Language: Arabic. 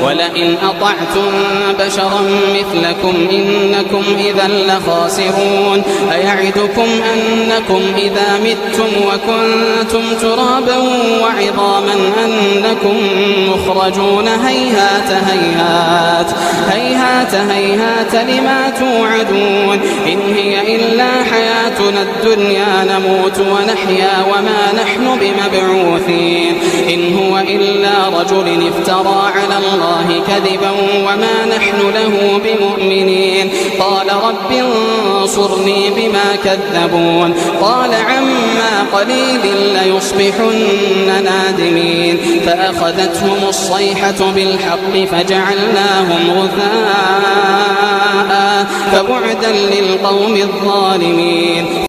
ولئن أطعتم بشرا مثلكم إنكم إذا لخاسرون أيعدكم أنكم إذا متم وكنتم ترابا وعظاما أنكم مخرجون هيهات هيهات هيهات هيهات لما توعدون إن هي إلا حياتنا الدنيا نموت ونحيا وما نحن بمبعوثين إن هو إلا رجل افترى على الله كذبا وما نحن له بمؤمنين قال رب انصرني بما كذبون قال عما قليل ليصبحن نادمين فأخذتهم الصيحة بالحق فجعلناهم غثاء فبعدا للقوم الظالمين